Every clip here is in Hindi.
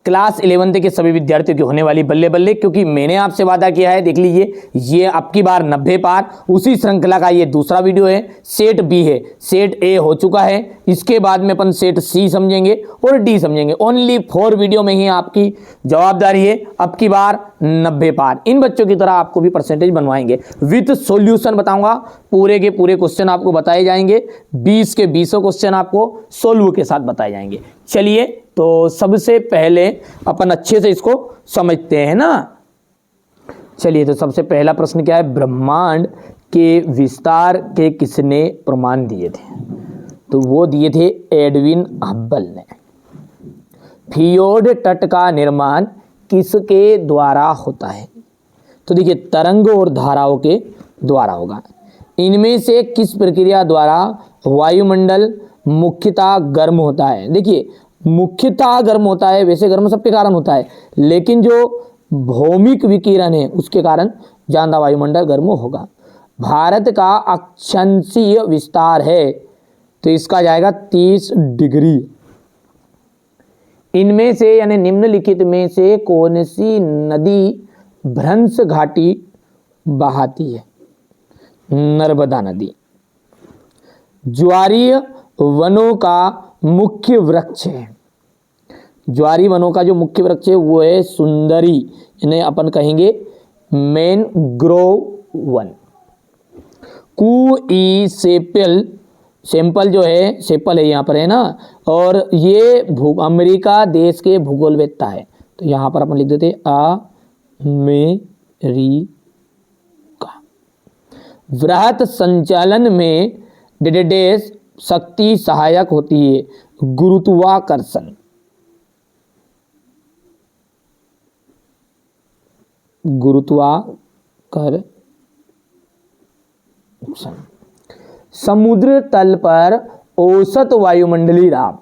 क्लास 11th के सभी विद्यार्थियों की होने वाली बल्ले बल्ले, क्योंकि मैंने आपसे वादा किया है। देख लीजिए, ये अब की बार 90 पार, उसी श्रृंखला का ये दूसरा वीडियो है। सेट बी है, सेट ए हो चुका है, इसके बाद में अपन सेट सी समझेंगे और डी समझेंगे। ओनली 4 वीडियो में ही आपकी जवाबदारी है अब की बार 90 पार। इन बच्चों की तरह आपको भी परसेंटेज बनवाएंगे, विथ सॉल्यूशन बताऊंगा। पूरे के पूरे क्वेश्चन आपको बताए जाएंगे, 20 के 20 क्वेश्चन आपको सोल्व के साथ बताए जाएंगे। चलिए, तो सबसे पहले अपन अच्छे से इसको समझते हैं ना। चलिए, तो सबसे पहला प्रश्न क्या है, ब्रह्मांड के विस्तार के किसने प्रमाण दिए थे? तो वो दिए थे एडविन हब्बल ने। फियोड तट का निर्माण किसके द्वारा होता है? तो देखिए, तरंग और धाराओं के द्वारा होगा। इनमें से किस प्रक्रिया द्वारा वायुमंडल मुख्यतः गर्म होता है? देखिए, मुख्यतः गर्म होता है, वैसे गर्म सबके कारण होता है, लेकिन जो भौमिक विकिरण है उसके कारण ज्यादा वायुमंडल गर्म होगा। भारत का अक्षांशीय विस्तार है, तो इसका जाएगा 30 डिग्री। इनमें से यानी निम्नलिखित में से कौन सी नदी भ्रंश घाटी बहाती है? नर्मदा नदी। ज्वारीय वनों का मुख्य वृक्ष है, ज्वारी वनों का जो मुख्य वृक्ष है वो है सुंदरी, इन्हें अपन कहेंगे मैनग्रोव वन। कुई सेपल, सैंपल जो है सेपल है यहाँ पर है ना, और ये अमेरिका देश के भूगोलवेत्ता है, तो यहाँ पर अपन लिख देते अमेरिका। वृहत संचालन में डेडेस शक्ति सहायक होती है, गुरुत्वाकर्षण। गुरुत्वाकर्षण। समुद्र तल पर औसत वायुमंडलीय दाब,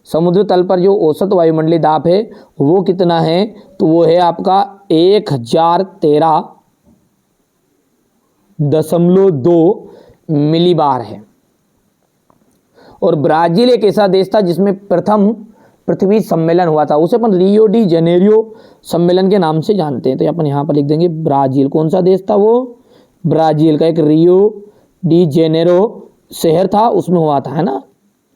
समुद्र तल पर जो औसत वायुमंडलीय दाब है वो कितना है? तो वो है आपका 1013.2 मिलीबार है। और ब्राजील एक ऐसा देश था जिसमें प्रथम पृथ्वी सम्मेलन हुआ था, उसे अपन रियो डी जेनेरियो सम्मेलन के नाम से जानते हैं। तो अपन यहाँ पर लिख देंगे ब्राजील। कौन सा देश था वो? ब्राजील का एक रियो डी जेनेरो शहर था, उसमें हुआ था, है ना,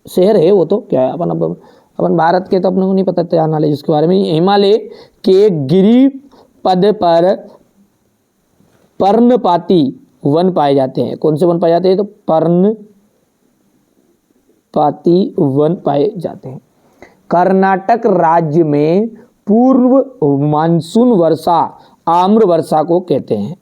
शहर है वो, तो क्या है, अपन भारत के तो अपने को नहीं पता था नॉलेज उसके बारे में। हिमालय के गिरी पद पर पर्णपाती वन पाए जाते हैं। कौन से वन पाए जाते हैं? तो पर्णपाती वन पाए जाते हैं। कर्नाटक राज्य में पूर्व मानसून वर्षा आम्र वर्षा को कहते हैं।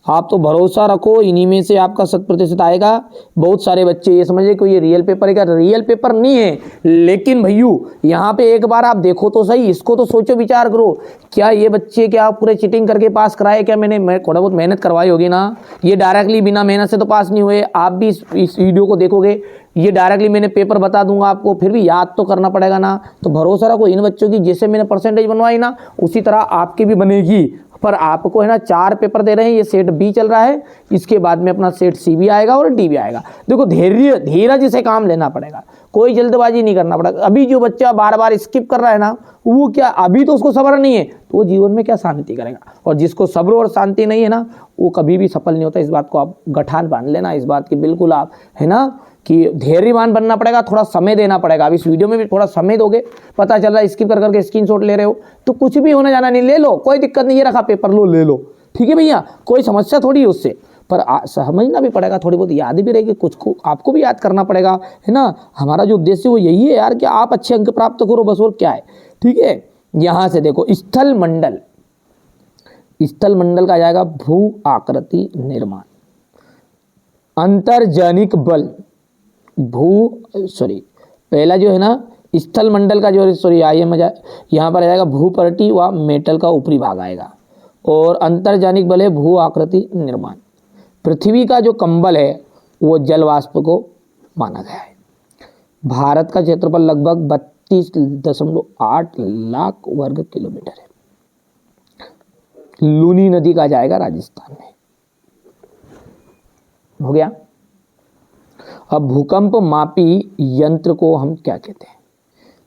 आप तो भरोसा रखो, इन्हीं में से आपका 100% आएगा। बहुत सारे बच्चे ये समझे कि ये रियल पेपर है, क्या रियल पेपर नहीं है, लेकिन भैयू यहाँ पे एक बार आप देखो तो सही, इसको तो सोचो विचार करो, क्या ये बच्चे क्या पूरे चीटिंग करके पास कराए? क्या मैं थोड़ा बहुत मेहनत करवाई होगी ना, ये डायरेक्टली बिना मेहनत से तो पास नहीं हुए। आप भी इस वीडियो को देखोगे, ये डायरेक्टली मैंने पेपर बता दूंगा आपको, फिर भी याद तो करना पड़ेगा ना। तो भरोसा रखो, इन बच्चों की जैसे मैंने परसेंटेज बनवाई ना उसी तरह आपकी भी बनेगी। पर आपको है ना 4 पेपर दे रहे हैं, ये सेट बी चल रहा है, इसके बाद में अपना सेट सी भी आएगा और डी भी आएगा। देखो, धीरज से काम लेना पड़ेगा, कोई जल्दबाजी नहीं करना पड़ेगा। अभी जो बच्चा बार बार स्किप कर रहा है ना, वो क्या अभी तो उसको सब्र नहीं है, तो वो जीवन में क्या शांति करेगा? और जिसको सब्र और शांति नहीं है ना, वो कभी भी सफल नहीं होता। इस बात को आप गठान बांध लेना, इस बात की बिल्कुल आप है ना कि धैर्यवान बनना पड़ेगा, थोड़ा समय देना पड़ेगा। अब इस वीडियो में भी थोड़ा समय दोगे, पता चल रहा है स्किप कर करके स्क्रीनशॉट ले रहे हो, तो कुछ भी होने जाना नहीं, ले लो, कोई दिक्कत नहीं है, रखा पेपर लो, ले लो, ठीक है भैया, कोई समस्या थोड़ी है उससे। पर समझना भी पड़ेगा, थोड़ी बहुत याद भी रहेगी, कुछ को आपको भी याद करना पड़ेगा, है ना। हमारा जो उद्देश्य वो यही है यार कि आप अच्छे अंक प्राप्त करो, बस, और क्या है, ठीक है। यहाँ से देखो, स्थल मंडल, स्थल मंडल का जाएगा भू आकृति निर्माण। अंतर्जनिक बल, पहला जो है ना स्थल मंडल का जो यहाँ पर आएगा भूपर्टी व मेटल का ऊपरी भाग आएगा, और अंतर्जनिक बल है भू आकृति निर्माण। पृथ्वी का जो कंबल है वो जल वाष्प को माना गया है। भारत का क्षेत्रफल लगभग 32.8 लाख वर्ग किलोमीटर है। लूनी नदी का जाएगा राजस्थान में। हो गया। अब भूकंप मापी यंत्र को हम क्या कहते हैं?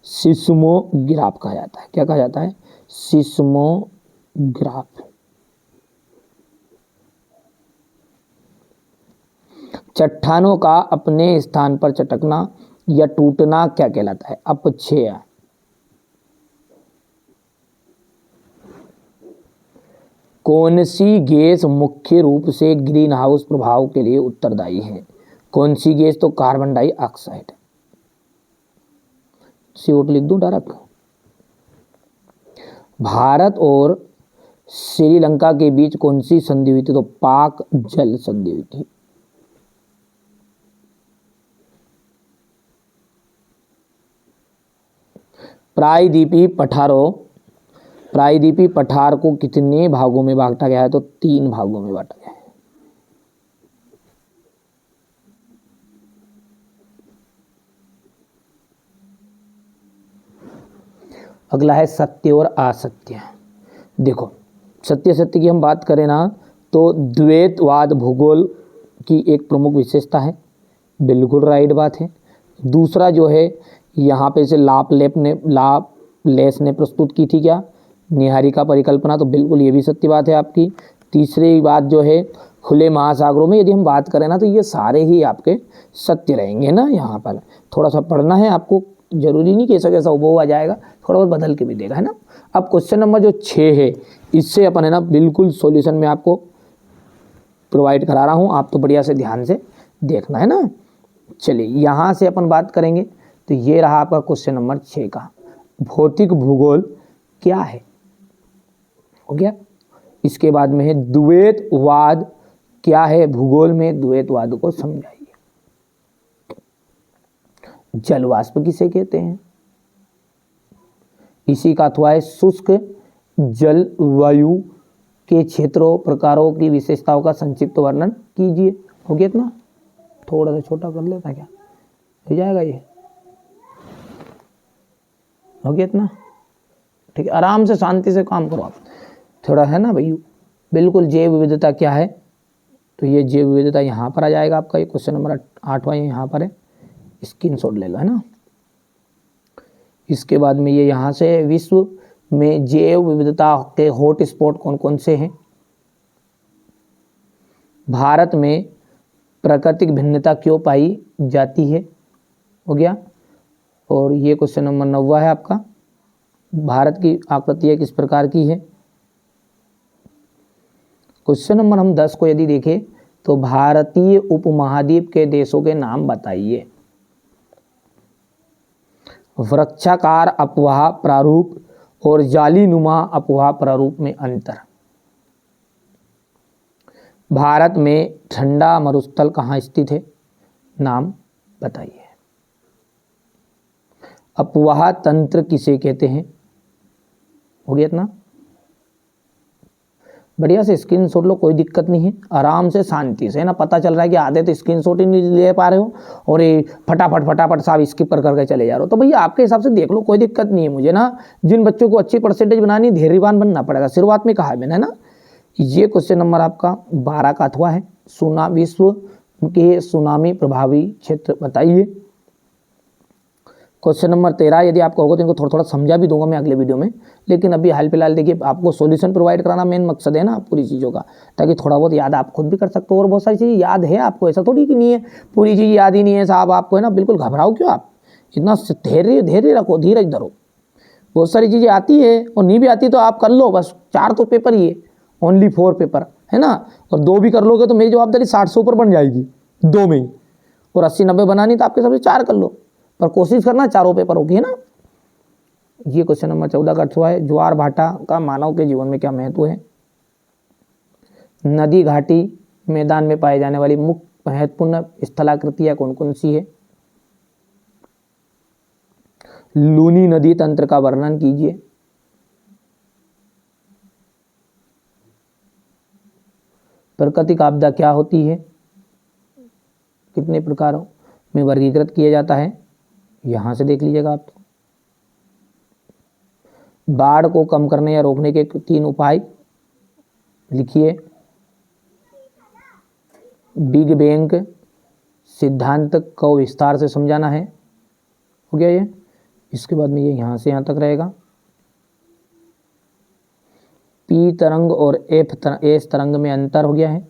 सिस्मोग्राफ कहा जाता है। क्या कहा जाता है? सिस्मोग्राफ। चट्टानों का अपने स्थान पर चटकना या टूटना क्या कहलाता है? अपक्षय। कौन सी गैस मुख्य रूप से ग्रीन हाउस प्रभाव के लिए उत्तरदायी है? कौन सी गैस? तो कार्बन डाइऑक्साइड। CO2 लिख दूं डायरेक्ट। भारत और श्रीलंका के बीच कौन सी संधि हुई थी? तो पाक जल संधि हुई थी। प्रायद्वीपीय पठार को कितने भागों में बांटा गया है? तो 3 भागों में बांटा गया है। अगला है सत्य और असत्य। देखो, सत्य सत्य की हम बात करें ना तो द्वैतवाद भूगोल की एक प्रमुख विशेषता है, बिल्कुल राइट बात है। दूसरा जो है यहाँ पे से लाप्लेस ने प्रस्तुत की थी क्या? निहारिका परिकल्पना, तो बिल्कुल ये भी सत्य बात है आपकी। तीसरी बात जो है खुले महासागरों में यदि हम बात करें ना तो ये सारे ही आपके सत्य रहेंगे ना। यहाँ पर थोड़ा सा पढ़ना है आपको, जरूरी नहीं कि ऐसा कैसा उबो आ जाएगा, थोड़ा बहुत बदल के भी देगा, है ना। अब क्वेश्चन नंबर जो 6 है इससे अपन है ना बिल्कुल सॉल्यूशन में आपको प्रोवाइड करा रहा हूँ, आप तो बढ़िया से ध्यान से देखना, है ना। चलिए यहाँ से अपन बात करेंगे, तो ये रहा आपका क्वेश्चन नंबर 6 का, भौतिक भूगोल क्या है, हो गया। इसके बाद में है द्वैतवाद क्या है, भूगोल में द्वैतवाद को समझाइए। जलवाष्प किसे कहते हैं? इसी का अथवा है शुष्क जलवायु के क्षेत्रों प्रकारों की विशेषताओं का संक्षिप्त वर्णन कीजिए। हो गया इतना, थोड़ा सा छोटा कर लेता क्या, हो जाएगा ये, हो गया इतना, ठीक है। आराम से शांति से काम करो आप, थोड़ा है ना भाई। बिल्कुल जैव विविधता क्या है, तो ये जैव विविधता यहाँ पर आ जाएगा आपका, ये क्वेश्चन नंबर 8वां यहाँ पर है, स्क्रीनशॉट ले लो, है ना। इसके बाद में ये यहाँ से विश्व में जैव विविधता के हॉट स्पॉट कौन कौन से हैं, भारत में प्राकृतिक भिन्नता क्यों पाई जाती है, हो गया। और ये क्वेश्चन नंबर 9वां है आपका, भारत की आकृतियाँ किस प्रकार की है। क्वेश्चन नंबर हम 10 को यदि देखें तो भारतीय उपमहाद्वीप के देशों के नाम बताइए। वृक्षाकार अपवाह प्रारूप और जालीनुमा अपवाह प्रारूप में अंतर। भारत में ठंडा मरुस्थल कहाँ स्थित है, नाम बताइए। अपवाह तंत्र किसे कहते हैं, हो गया इतना। बढ़िया से स्क्रीनशॉट लो, कोई दिक्कत नहीं है, आराम से शांति से, ना पता चल रहा है कि आधे तो स्क्रीनशॉट ही नहीं ले पा रहे हो और ये फटाफट साहब स्किप कर करके चले जा रहे हो। तो भैया आपके हिसाब से देख लो, कोई दिक्कत नहीं है मुझे ना। जिन बच्चों को अच्छी परसेंटेज बनानी, धैर्यवान बनना पड़ेगा, शुरुआत में कहा है मैंने ना। ये क्वेश्चन नंबर आपका 12 का अथवा है, विश्व के सुनामी प्रभावी क्षेत्र बताइए। क्वेश्चन नंबर 13 यदि आपको होगा तो इनको थोड़ा थोड़ा समझा भी दूंगा मैं अगले वीडियो में, लेकिन अभी हाल फिलहाल देखिए आपको सॉल्यूशन प्रोवाइड कराना मेन मकसद है ना पूरी चीज़ों का, ताकि थोड़ा बहुत याद आप खुद भी कर सकते हो। और बहुत सारी चीज़ें याद है आपको, ऐसा थोड़ी कि नहीं है पूरी चीज़ याद ही नहीं है साहब आपको, है ना। बिल्कुल घबराओ क्यों आप, इतना धैर्य रखो, धीरज धरो। बहुत सारी चीज़ें आती है और नहीं भी आती तो आप कर लो, बस 4 तो पेपर ही है, ओनली 4 पेपर है ना। और 2 भी कर लोगे तो मेरी जवाबदारी 60 से ऊपर बन जाएगी 2 में ही, और 80-90 बनानी तो आपके सबसे 4 कर लो, पर कोशिश करना 4 पेपर होगी, है ना। ये क्वेश्चन नंबर 14 का अथवा है, ज्वार भाटा का मानव के जीवन में क्या महत्व है। नदी घाटी मैदान में पाए जाने वाली मुख्य महत्वपूर्ण स्थलाकृतियां कौन कौन सी है। लूनी नदी तंत्र का वर्णन कीजिए। प्राकृतिक आपदा क्या होती है, कितने प्रकारों में वर्गीकृत किया जाता है, यहां से देख लीजिएगा आप। बाढ़ को कम करने या रोकने के 3 उपाय लिखिए। बिग बैंग सिद्धांत को विस्तार से समझाना है, हो गया ये। इसके बाद में ये यहाँ से यहाँ तक रहेगा। पी तरंग और एस तरंग में अंतर हो गया है।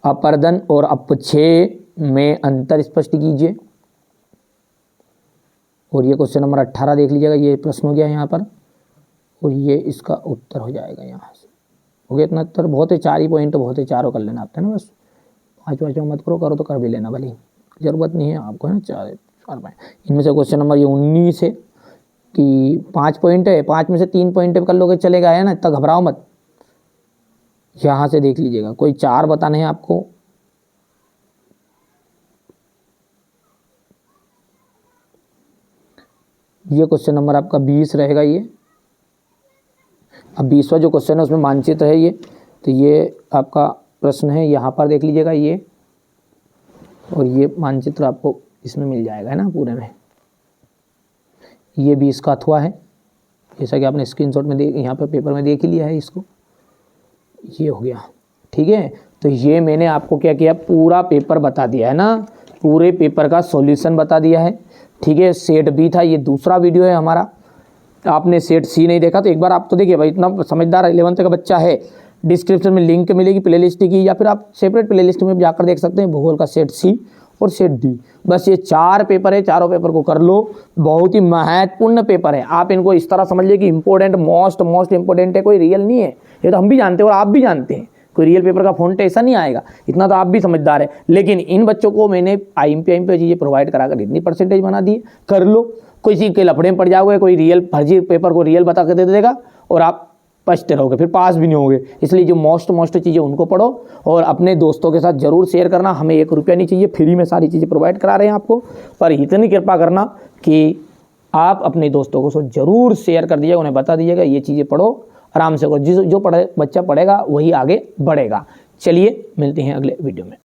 अपर्दन और अपक्षय में अंतर स्पष्ट कीजिए। और ये क्वेश्चन नंबर 18 देख लीजिएगा, ये प्रश्न हो गया है यहाँ पर, और ये इसका उत्तर हो जाएगा। यहाँ से हो गया इतना उत्तर। बहुत है, 4 ही पॉइंट, बहुत है, चारों कर लेना आपने ना, बस 5 मत करो तो कर भी लेना भले, जरूरत नहीं है आपको, है ना। 4 पॉइंट इनमें से क्वेश्चन नंबर ये 19 है कि 5 पॉइंट है, 5 में से 3 पॉइंट कर लोगे चलेगा, है ना, इतना घबराओ मत। यहाँ से देख लीजिएगा, कोई 4 बताने हैं आपको। ये क्वेश्चन नंबर आपका 20 रहेगा ये। अब 20वां जो क्वेश्चन है उसमें मानचित्र है ये, तो ये आपका प्रश्न है, यहाँ पर देख लीजिएगा ये, और ये मानचित्र आपको इसमें मिल जाएगा, है ना, पूरे में। ये 20 का अथवा है, जैसा कि आपने स्क्रीनशॉट में यहाँ पर पेपर में देख ही लिया है इसको। ये हो गया, ठीक है। तो ये मैंने आपको क्या किया, पूरा पेपर बता दिया है ना, पूरे पेपर का सॉल्यूशन बता दिया है, ठीक है। सेट बी था, ये दूसरा वीडियो है हमारा। आपने सेट सी नहीं देखा तो एक बार आप तो देखिए भाई, इतना समझदार 11th का बच्चा है। डिस्क्रिप्शन में लिंक मिलेगी प्लेलिस्ट की, या फिर आप सेपरेट प्लेलिस्ट में जाकर देख सकते हैं, भूगोल का सेट सी और सेट डी। बस ये 4 पेपर है, चारों पेपर को कर लो। बहुत ही महत्वपूर्ण पेपर है, आप इनको इस तरह समझिए कि इंपॉर्टेंट, मोस्ट इंपॉर्टेंट है, कोई रियल नहीं है। ये तो हम भी जानते हैं और आप भी जानते हैं, कोई रियल पेपर का फॉन्ट ऐसा नहीं आएगा, इतना तो आप भी समझदार है। लेकिन इन बच्चों को मैंने आईएमपी चीज़ें प्रोवाइड कराकर इतनी परसेंटेज बना दी, कर लो। कोई चीज़ के लफड़े में पड़ जाओगे, कोई रियल फर्जी पेपर को रियल बता के दे देगा और आप पछते रहोगे, फिर पास भी नहीं होगे। इसलिए जो मोस्ट चीज़ें उनको पढ़ो और अपने दोस्तों के साथ जरूर शेयर करना। हमें 1 रुपया नहीं चाहिए, फ्री में सारी चीज़ें प्रोवाइड करा रहे हैं आपको, पर इतनी कृपा करना कि आप अपने दोस्तों को जरूर शेयर कर दीजिएगा, उन्हें बता दीजिएगा ये चीज़ें पढ़ो, आराम से करो। जो बच्चा पढ़ेगा वही आगे बढ़ेगा। चलिए मिलते हैं अगले वीडियो में।